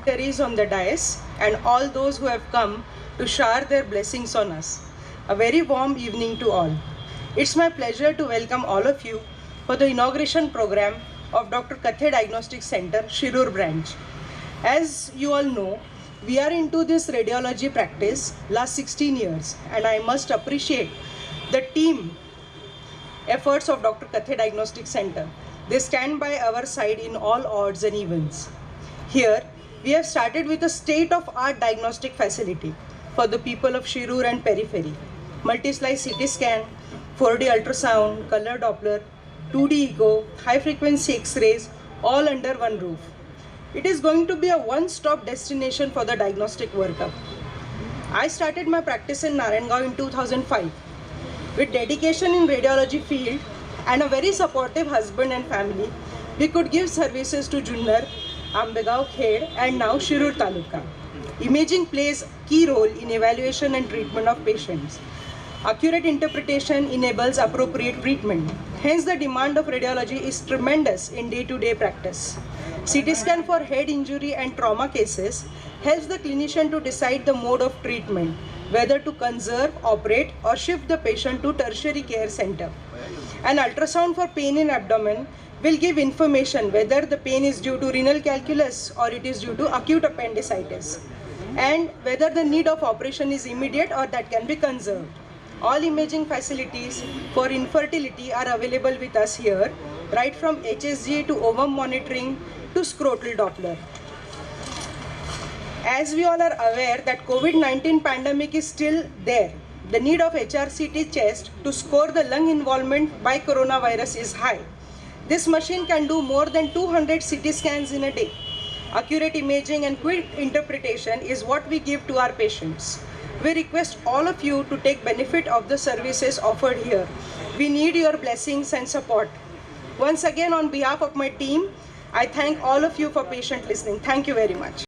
dignitaries on the dais, and all those who have come to shower their blessings on us. A very warm evening to all. It's my pleasure to welcome all of you for the inauguration program of Dr. Kathe Diagnostic Center, Shirur branch. As you all know, we are into this radiology practice last 16 years, and I must appreciate the team efforts of Dr. Kathe Diagnostic Center. They stand by our side in all odds and events. Here, we have started with a state-of-art diagnostic facility for the people of Shirur and periphery. Multi-slice CT scan, 4D ultrasound, color Doppler, 2D echo, high-frequency X-rays, all under one roof. It is going to be a one-stop destination for the diagnostic workup. I started my practice in Narayanagaon in 2005. With dedication in radiology field and a very supportive husband and family, we could give services to Junnar, Ambegaon, Khed, and now Shirur Taluka. Imaging plays a key role in evaluation and treatment of patients. Accurate interpretation enables appropriate treatment. Hence, the demand of radiology is tremendous in day-to-day practice. CT scan for head injury and trauma cases helps the clinician to decide the mode of treatment, whether to conserve, operate, or shift the patient to tertiary care center. An ultrasound for pain in abdomen will give information whether the pain is due to renal calculus or it is due to acute appendicitis, and whether the need of operation is immediate or that can be conserved. All imaging facilities for infertility are available with us here, right from HSG to ovum monitoring to scrotal Doppler. As we all are aware that COVID-19 pandemic is still there, the need of HRCT chest to score the lung involvement by coronavirus is high. This machine can do more than 200 CT scans in a day. Accurate imaging and quick interpretation is what we give to our patients. We request all of you to take benefit of the services offered here. We need your blessings and support. Once again, on behalf of my team, I thank all of you for patient listening. Thank you very much.